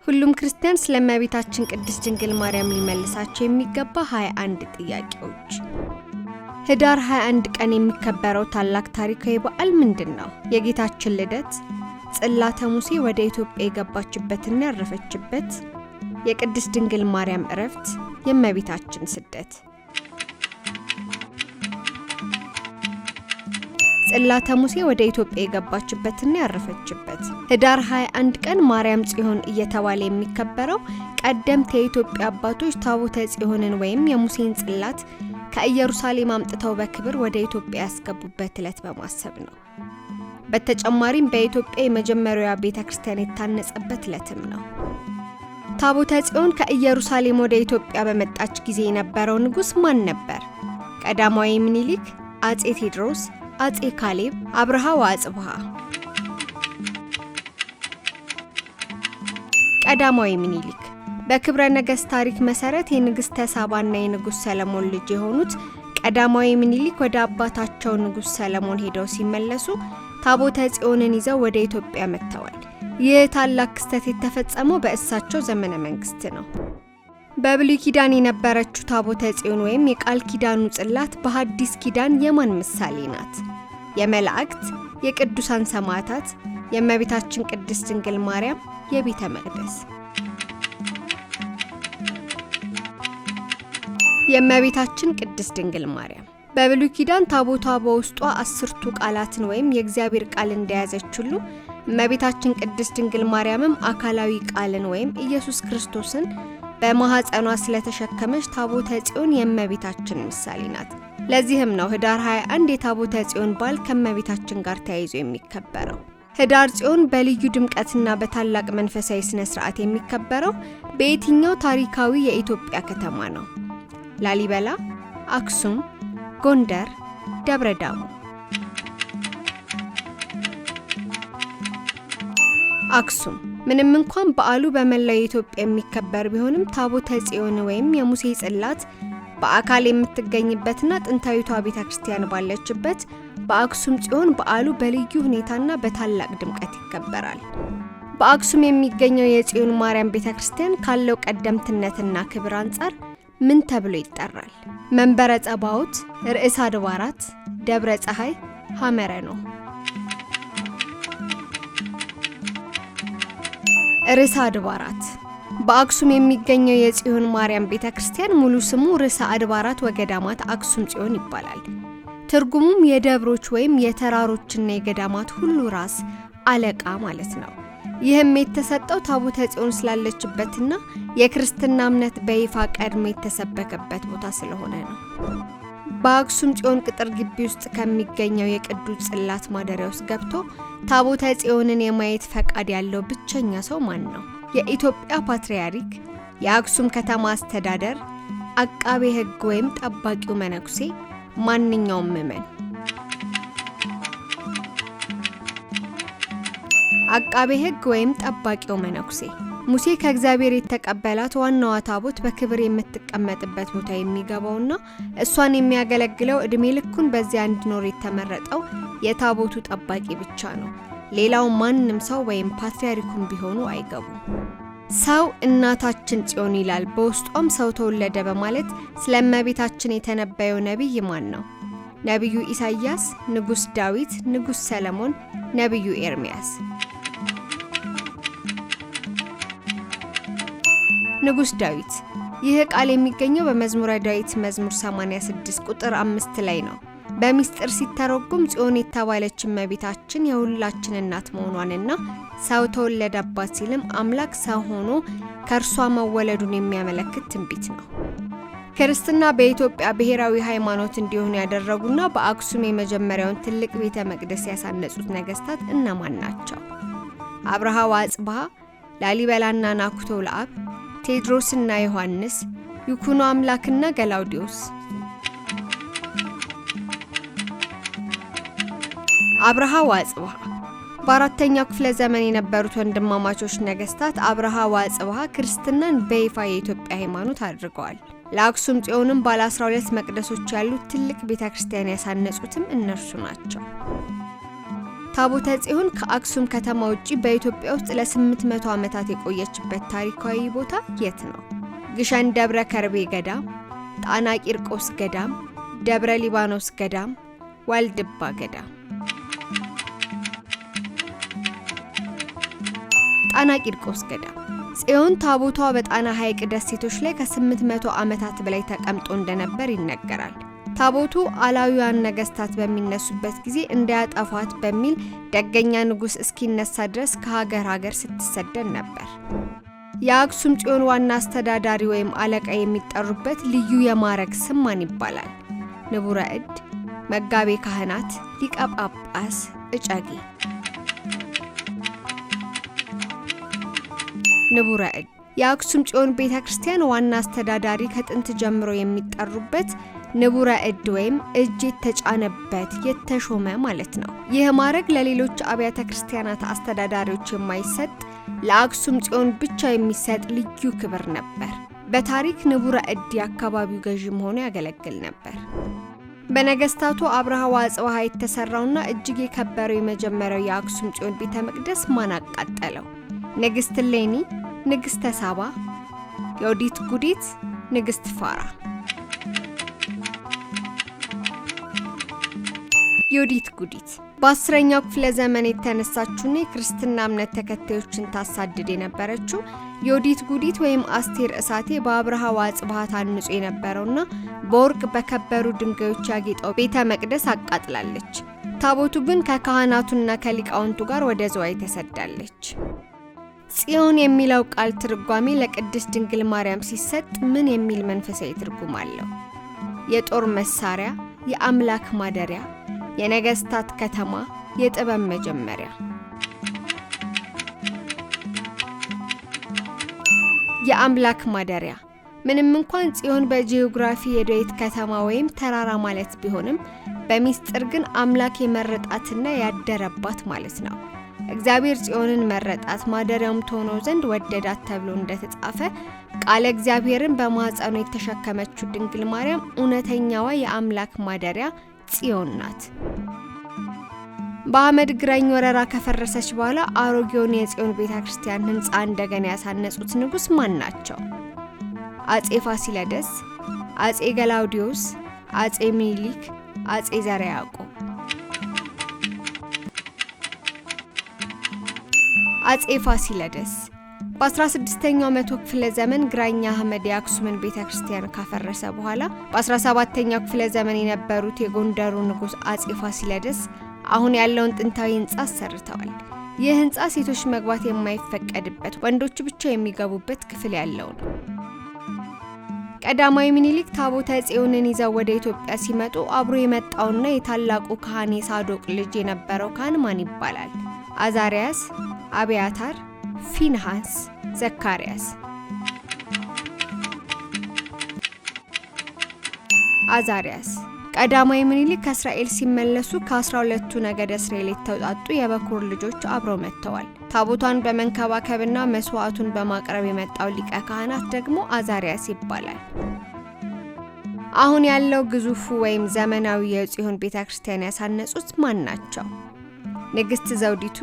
ሁሉም ክርስቲያን ስለእመቤታችን ቅድስት ድንግል ማርያም ሊመልሳቸው የሚገባ 21 ጥያቄዎች። ህዳር 21 ቀን የሚከበረው ታላቅ ታሪካዊ በዓል ምንድነው? የጌታችን ልደት፣ ጽላተ ሙሴ ወደ ኢትዮጵያ የገባችበትና ያረፈችበት፣ የቅድስት ድንግል ማርያም ዕረፍት፣ የእመቤታችን ስደት። ጽላተ ሙሴ ወደ ኢትዮጵያ የገባችበትና ያረፈችበት። ህዳር 21 ቀን ማርያም ጽዮን እየተባለ የሚከበረው ቀደምት የኢትዮጵያ አባቶች ታቦተ ጽዮንን ወይም የሙሴን ጽላት ከኢየሩሳሌም አምጥተው በክብር ወደ ኢትዮጵያ ያስገቡበት ዕለት በማሰብ ነው። በተጨማሪም በኢትዮጵያ የመጀመሪያዋ ቤተክርስቲያን የታነጸበት ዕለትም ነው። ታቦተ ጽዮን ከኢየሩሳሌም ወደ ኢትዮጵያ በመጣች ጊዜ የነበረው ንጉስ ማን ነበር? ቀዳማዊ ምኒልክ፣ አጼ ቴዎድሮስ፣ አጼ ካሌብ፣ አብርሃ ወአጽብሃ። ቀዳማዊ ምኒልክ በክብረ ነገሥት ታሪክ መሰረት የንግስተ ሳባና የንጉስ ሰለሞን ልጅ የሆኑት ቀዳማዊ ምኒልክ ወደ አባታቸው ንጉስ ሰለሞን ሄደው ሲመለሱ ታቦተ ጽዮንን ይዘው ወደ ኢትዮጵያ መጥተዋል። ይህ ታላቅ ክስተት የተፈጸመው በእሳቸው ዘመነ መንግስት ነው። በብሉይ ኪዳን የነበረችው ታቦተ ጽዮን ወይም የቃል ኪዳኑ ጽላት በሐዲስ ኪዳን የማን ምሳሌ ናት? የመላእክት፣ የቅዱሳን ሰማዕታት፣ የእመቤታችን ቅድስት ድንግል ማርያም፣ የቤተ መቅደስ። የእመቤታችን ቅድስት ድንግል ማርያም በብሉይ ኪዳን ታቦቷ በውስጧ 10ቱ ቃላትን ወይም የእግዚአብሔር ቃል እንደያዘች ሁሉ እመቤታችን ቅድስት ድንግል ማርያምም አካላዊ ቃልን ወይም ኢየሱስ ክርስቶስን በማህፀኗ ስለተሸከመች ታቦተ ጽዮን የእመቤታችን ምሳሌ ናት። ለዚህም ነው ህዳር 21 የታቦተ ጽዮን በዓል ከእመቤታችን ጋር ተያይዞ የሚከበረው። ህዳር ጽዮን በልዩ ድምቀትና በታላቅ መንፈሳዊ ስነ ስርዓት የሚከበረው በየትኛው ታሪካዊ የኢትዮጵያ ከተማ ነው? ላሊበላ፣ አክሱም፣ ጎንደር፣ ደብረ ዳሞ። አክሱም። ምንም እንኳን በዓሉ በመላው ኢትዮጵያ የሚከበር ቢሆንም ታቦተ ጽዮን ወይም የሙሴ ጽላት በአካል የምትገኝበትና ጥንታዊቷ ቤተክርስቲያን ባለችበት በአክሱም ጽዮን በዓሉ በልዩ ሁኔታና በታላቅ ድምቀት ይከበራል። በአክሱም የሚገኘው የጽዮን ማርያም ቤተክርስቲያን ካለው ቀደምትነትና ክብር አንጻር ምን ተብሎ ይጠራል? መንበረ ጸባዖት፣ ርዕሰ አድባራት፣ ደብረ ፀሐይ፣ ሐመረ ኖህ። ርዕሰ አድባራት በአክሱም የሚገኘው የጽዮን ማርያም ቤተክርስቲያን ሙሉ ስሙ ርዕሰ አድባራት ወገዳማት አክሱም ጽዮን ይባላል። ትርጉሙም የደብሮች ወይም የተራሮችና የገዳማት ሁሉ ራስ አለቃ ማለት ነው። ይህም የተሰጠው ታቦተ ጽዮን ስላለችበትና የክርስትና እምነት በይፋ ቀድሞ የተሰበከበት ቦታ ስለሆነ ነው። በአክሱም ጽዮን ቅጥር ግቢ ውስጥ ከሚገኘው የቅዱስ ጽላት ማደሪያ ውስጥ ገብቶ ታቦተ ጽዮንን የማየት ፈቃድ ያለው ብቸኛ ሰው ማን ነው? የኢትዮጵያ ፓትርያርክ፣ የአክሱም ከተማ አስተዳደር፣ አቃቤ ሕግ ወይም ጠባቂው መነኩሴ፣ ማንኛውም ምዕመን። አቃቤ ሕግ ወይም ጠባቂው መነኩሴ ሙሴ ከእግዚአብሔር የተቀበላት ዋናዋ ታቦት በክብር የምትቀመጥበት ቦታ የሚገባውና እሷን የሚያገለግለው እድሜ ልኩን በዚያ እንዲኖር የተመረጠው የታቦቱ ጠባቂ ብቻ ነው። ሌላው ማንም ሰው ወይም ፓትርያርኩም ቢሆኑ አይገቡም። ሰው እናታችን ጽዮን ይላል፣ በውስጧም ሰው ተወለደ በማለት ስለ እመቤታችን የተነበየው ነቢይ ማን ነው? ነቢዩ ኢሳይያስ፣ ንጉስ ዳዊት፣ ንጉስ ሰለሞን፣ ነቢዩ ኤርሚያስ። ንጉስ ዳዊት። ይህ ቃል የሚገኘው በመዝሙረ ዳዊት መዝሙር 86 ቁጥር 5 ላይ ነው። በሚስጥር ሲተረጎም ጽዮን የተባለች እመቤታችን የሁላችን እናት መሆኗንና ሰው ተወለደባት ሲልም አምላክ ሰው ሆኖ ከእርሷ መወለዱን የሚያመለክት ትንቢት ነው። ክርስትና በኢትዮጵያ ብሔራዊ ሃይማኖት እንዲሆን ያደረጉና በአክሱም የመጀመሪያውን ትልቅ ቤተ መቅደስ ያሳነጹት ነገስታት እነማን ናቸው? አብርሃ ወአጽብሃ፣ ላሊበላና ናኩቶ ለአብ፣ ቴዎድሮስና ዮሐንስ፣ ይኩኖ አምላክና ገላውዲዮስ። አብርሃ ወአጽብሃ በአራተኛው ክፍለ ዘመን የነበሩት ወንድማማቾች ነገስታት አብርሃ ወአጽብሃ ክርስትናን በይፋ የኢትዮጵያ ሃይማኖት አድርገዋል። ለአክሱም ጽዮንም ባለ 12 መቅደሶች ያሉት ትልቅ ቤተክርስቲያን ያሳነጹትም እነርሱ ናቸው። ታቦተ ጽዮን ከአክሱም ከተማ ውጪ በኢትዮጵያ ውስጥ ለ800 ዓመታት የቆየችበት ታሪካዊ ቦታ የት ነው? ግሸን ደብረ ከርቤ ገዳም፣ ጣና ቂርቆስ ገዳም፣ ደብረ ሊባኖስ ገዳም፣ ዋልድባ ገዳም። ጣና ቂርቆስ ገዳም። ጽዮን ታቦቷ በጣና ሐይቅ ደሴቶች ላይ ከ800 ዓመታት በላይ ተቀምጦ እንደነበር ይነገራል። ታቦቱ አላዊያን ነገስታት በሚነሱበት ጊዜ እንዳያጠፋት በሚል ደገኛ ንጉስ እስኪነሳ ድረስ ከሀገር ስትሰደድ ነበር። የአክሱም ጽዮን ዋና አስተዳዳሪ ወይም አለቃ የሚጠሩበት ልዩ የማዕረግ ስም ማን ይባላል? ንቡረ እድ፣ መጋቤ ካህናት፣ ሊቀ ጳጳስ፣ እጨጌ። ንቡረ እድ የአክሱም ጽዮን ቤተክርስቲያን ዋና አስተዳዳሪ ከጥንት ጀምሮ የሚጠሩበት ንቡረ እድ ወይም እጅ የተጫነበት የተሾመ ማለት ነው። ይህ ማዕረግ ለሌሎች አብያተ ክርስቲያናት አስተዳዳሪዎች የማይሰጥ ለአክሱም ጽዮን ብቻ የሚሰጥ ልዩ ክብር ነበር። በታሪክ ንቡረ እድ የአካባቢው ገዢም ሆኖ ያገለግል ነበር። በነገስታቱ አብርሃ ወአጽብሃ የተሰራውና እጅግ የከበረው የመጀመሪያው የአክሱም ጽዮን ቤተ መቅደስ ማን አቃጠለው? ንግስት እሌኒ፣ ንግስተ ሳባ፣ ዮዲት ጉዲት፣ ንግስት ፋራ። ዮዲት ጉዲት በ10ኛው ክፍለ ዘመን የተነሳችውና የክርስትና እምነት ተከታዮችን ታሳድድ የነበረችው ዮዲት ጉዲት ወይም አስቴር እሳቴ በአብርሃ ወአጽብሃ ታንጾ የነበረውና በወርቅ በከበሩ ድንጋዮች ያጌጠው ቤተ መቅደስ አቃጥላለች። ታቦቱ ግን ከካህናቱና ከሊቃውንቱ ጋር ወደ ዝዋይ ተሰዳለች። ጽዮን የሚለው ቃል ትርጓሜ ለቅድስት ድንግል ማርያም ሲሰጥ ምን የሚል መንፈሳዊ ትርጉም አለው? የጦር መሳሪያ፣ የአምላክ ማደሪያ፣ የነገስታት ከተማ፣ የጥበብ መጀመሪያ። የአምላክ ማደሪያ ምንም እንኳን ጽዮን በጂኦግራፊ የዳዊት ከተማ ወይም ተራራ ማለት ቢሆንም በሚስጥር ግን አምላክ የመረጣትና ያደረባት ማለት ነው። እግዚአብሔር ጽዮንን መረጣት ማደሪያውም ትሆነው ዘንድ ወደዳት ተብሎ እንደተጻፈ ቃለ እግዚአብሔርን በማኅፀኗ የተሸከመችው ድንግል ማርያም እውነተኛዋ የአምላክ ማደሪያ ጽዮን ናት። በአመድ ግራኝ ወረራ ከፈረሰች በኋላ አሮጌውን የጽዮን ቤተክርስቲያን ህንጻ እንደገና ያሳነጹት ንጉስ ማን ናቸው? አጼ ፋሲለደስ፣ አጼ ገላውዲዮስ፣ አጼ ሚኒሊክ፣ አጼ ዘርዓ ያዕቆብ። አጼ ፋሲለደስ በ16ኛው መቶ ክፍለ ዘመን ግራኝ አህመድ የአክሱምን ቤተክርስቲያን ካፈረሰ በኋላ በ17ኛው ክፍለ ዘመን የነበሩት የጎንደሩ ንጉስ አጼ ፋሲለደስ አሁን ያለውን ጥንታዊ ህንጻ ሰርተዋል። ይህ ህንጻ ሴቶች መግባት የማይፈቀድበት ወንዶች ብቻ የሚገቡበት ክፍል ያለው ነው። ቀዳማዊ ሚኒሊክ ታቦተ ጽዮንን ይዘው ወደ ኢትዮጵያ ሲመጡ አብሮ የመጣውና የታላቁ ካህን የሳዶቅ ልጅ የነበረው ካህን ማን ይባላል? አዛሪያስ፣ አብያታር፣ ፊንሃስ፣ ዘካርያስ። አዛሪያስ ቀዳማዊ ሚኒሊክ ከእስራኤል ሲመለሱ ከ12ቱ ነገደ እስራኤል የተውጣጡ የበኩር ልጆች አብረው መጥተዋል። ታቦቷን በመንከባከብና መስዋዕቱን በማቅረብ የመጣው ሊቀ ካህናት ደግሞ አዛሪያስ ይባላል። አሁን ያለው ግዙፉ ወይም ዘመናዊ የጽዮን ቤተክርስቲያን ያሳነጹት ማን ናቸው? ንግስት ዘውዲቱ፣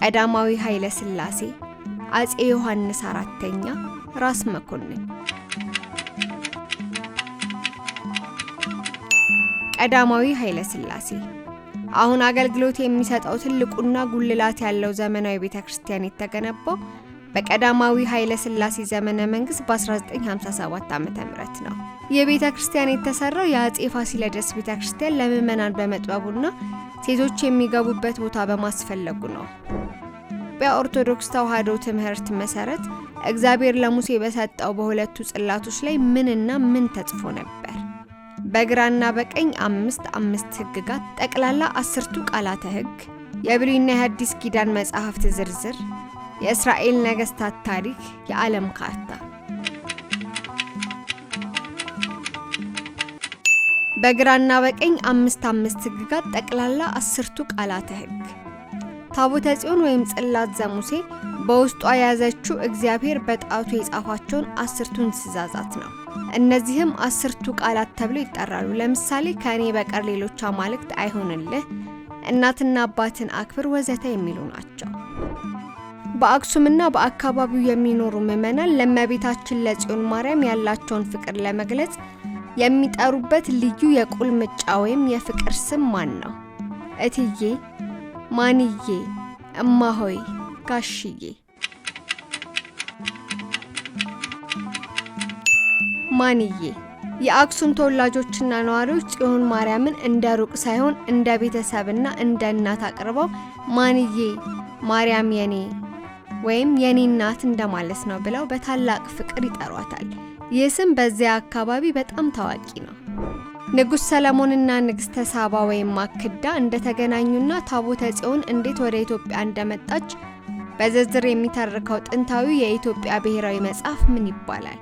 ቀዳማዊ ኃይለ ሥላሴ፣ አጼ ዮሐንስ አራተኛ፣ ራስ መኮንን። ቀዳማዊ ኃይለ ሥላሴ አሁን አገልግሎት የሚሰጠው ትልቁና ጉልላት ያለው ዘመናዊ ቤተክርስቲያን የተገነባው በቀዳማዊ ኃይለ ሥላሴ ዘመነ መንግስት በ1957 ዓ.ም ነው። የቤተክርስቲያን የተሰራው የአጼ ፋሲለደስ ቤተክርስቲያን ለምዕመናን በመጥበቡና ሴቶች የሚገቡበት ቦታ በማስፈለጉ ነው። በኦርቶዶክስ ተዋሕዶ ትምህርት መሰረት እግዚአብሔር ለሙሴ በሰጠው በሁለቱ ጽላቶች ላይ ምንና ምን ተጽፎ ነበር? በግራና በቀኝ 5 ሕግጋት፣ ጠቅላላ 10ቱ ቃላተ ሕግ፣ የብሉይና የሐዲስ ኪዳን መጻሕፍት ዝርዝር፣ የእስራኤል ነገስታት ታሪክ፣ የዓለም ካርታ። በግራና በቀኝ 5 ሕግጋት፣ ጠቅላላ 10ቱ ቃላተ ሕግ። ታቦተ ጽዮን ወይም ጽላት ዘሙሴ በውስጧ የያዘችው እግዚአብሔር በጣቱ የጻፋቸውን 10ቱን ትእዛዛት ነው። እነዚህም 10ቱ ቃላት ተብለው ይጠራሉ። ለምሳሌ ከኔ በቀር ሌሎች አማልክት አይሆንልህ፣ እናትና አባትን አክብር ወዘተ የሚሉ ናቸው። በአክሱምና በአካባቢው የሚኖሩ ምዕመናን ለእመቤታችን ለጽዮን ማርያም ያላቸውን ፍቅር ለመግለጽ የሚጠሩበት ልዩ የቁልምጫ ወይም የፍቅር ስም ማን ነው? እትዬ፣ ማንዬ፣ እማሆይ፣ ጋሽዬ። ማንዬ የአክሱም ተወላጆችና ነዋሪዎች ጽዮን ማርያምን እንደ ሩቅ ሳይሆን እንደ ቤተሰብና እንደ እናት አቅርበው ማንዬ ማርያም የኔ ወይም የኔ እናት እንደማለት ነው ብለው በታላቅ ፍቅር ይጠሯታል። ይህ ስም በዚያ አካባቢ በጣም ታዋቂ ነው። ንጉሥ ሰለሞንና ንግሥተ ሳባ ወይም ማክዳ እንደተገናኙና ታቦተ ጽዮን እንዴት ወደ ኢትዮጵያ እንደመጣች በዝርዝር የሚተርከው ጥንታዊ የኢትዮጵያ ብሔራዊ መጽሐፍ ምን ይባላል?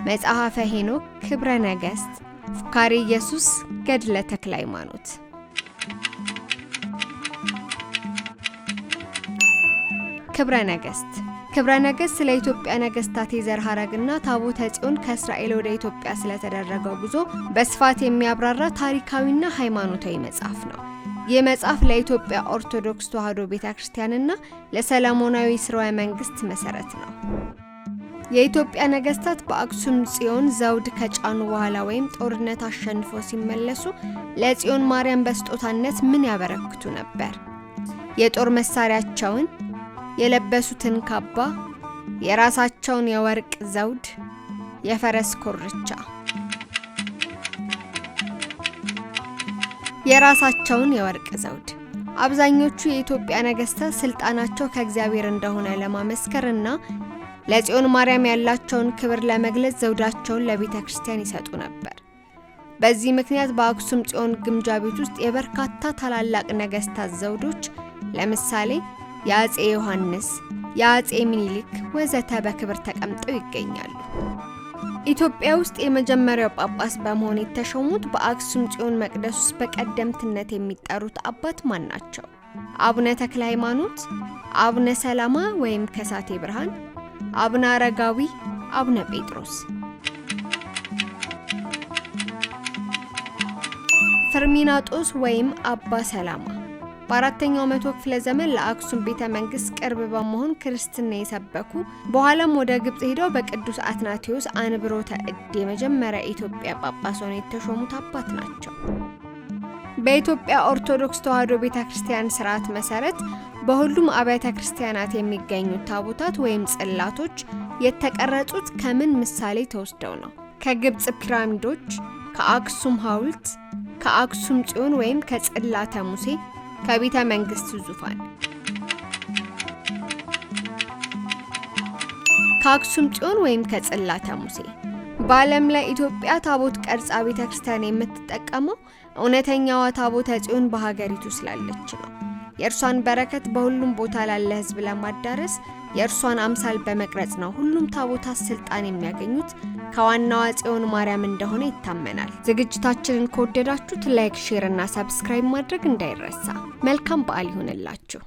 መጽሐፈ ሄኖክ፣ ክብረ ነገሥት፣ ፍካሬ ኢየሱስ፣ ገድለ ተክለ ሃይማኖት። ክብረ ነገሥት ስለ ኢትዮጵያ ነገሥታት የዘር ሐረግና ታቦተ ጽዮን ከእስራኤል ወደ ኢትዮጵያ ስለተደረገው ጉዞ በስፋት የሚያብራራ ታሪካዊና ሃይማኖታዊ መጽሐፍ ነው። ይህ መጽሐፍ ለኢትዮጵያ ኦርቶዶክስ ተዋሕዶ ቤተክርስቲያንና ለሰለሞናዊ ሥርወ መንግስት መሰረት ነው። የኢትዮጵያ ነገሥታት በአክሱም ጽዮን ዘውድ ከጫኑ በኋላ ወይም ጦርነት አሸንፈው ሲመለሱ ለጽዮን ማርያም በስጦታነት ምን ያበረክቱ ነበር? የጦር መሳሪያቸውን፣ የለበሱትን ካባ፣ የራሳቸውን የወርቅ ዘውድ፣ የፈረስ ኮርቻ። የራሳቸውን የወርቅ ዘውድ አብዛኞቹ የኢትዮጵያ ነገሥታት ስልጣናቸው ከእግዚአብሔር እንደሆነ ለማመስከርና ለጽዮን ማርያም ያላቸውን ክብር ለመግለጽ ዘውዳቸውን ለቤተ ክርስቲያን ይሰጡ ነበር። በዚህ ምክንያት በአክሱም ጽዮን ግምጃ ቤት ውስጥ የበርካታ ታላላቅ ነገሥታት ዘውዶች ለምሳሌ የአፄ ዮሐንስ፣ የአፄ ሚኒሊክ ወዘተ በክብር ተቀምጠው ይገኛሉ። ኢትዮጵያ ውስጥ የመጀመሪያው ጳጳስ በመሆን የተሾሙት በአክሱም ጽዮን መቅደስ ውስጥ በቀደምትነት የሚጠሩት አባት ማን ናቸው? አቡነ ተክለ ሃይማኖት፣ አቡነ ሰላማ ወይም ከሳቴ ብርሃን፣ አቡነ አረጋዊ፣ አቡነ ጴጥሮስ። ፍርሚናጦስ ወይም አባ ሰላማ በአራተኛው መቶ ክፍለ ዘመን ለአክሱም ቤተ መንግስት ቅርብ በመሆን ክርስትና የሰበኩ በኋላም ወደ ግብጽ ሄደው በቅዱስ አትናቴዎስ አንብሮተ እድ የመጀመሪያ ኢትዮጵያ ጳጳስ ሆነው የተሾሙት አባት ናቸው። በኢትዮጵያ ኦርቶዶክስ ተዋሕዶ ቤተክርስቲያን ሥርዓት መሰረት በሁሉም አብያተ ክርስቲያናት የሚገኙት ታቦታት ወይም ጽላቶች የተቀረጹት ከምን ምሳሌ ተወስደው ነው? ከግብጽ ፒራሚዶች፣ ከአክሱም ሐውልት፣ ከአክሱም ጽዮን ወይም ከጽላተ ሙሴ፣ ከቤተ መንግስት ዙፋን። ከአክሱም ጽዮን ወይም ከጽላተ ሙሴ። በዓለም ላይ ኢትዮጵያ ታቦት ቀርጻ ቤተ ክርስቲያን የምትጠቀመው እውነተኛዋ ታቦተ ጽዮን በሀገሪቱ ስላለች ነው። የእርሷን በረከት በሁሉም ቦታ ላለ ሕዝብ ለማዳረስ የእርሷን አምሳል በመቅረጽ ነው ሁሉም ታቦታት ስልጣን የሚያገኙት ከዋናዋ ጽዮን ማርያም እንደሆነ ይታመናል። ዝግጅታችንን ከወደዳችሁት ላይክ፣ ሼር እና ሰብስክራይብ ማድረግ እንዳይረሳ። መልካም በዓል ይሁንላችሁ።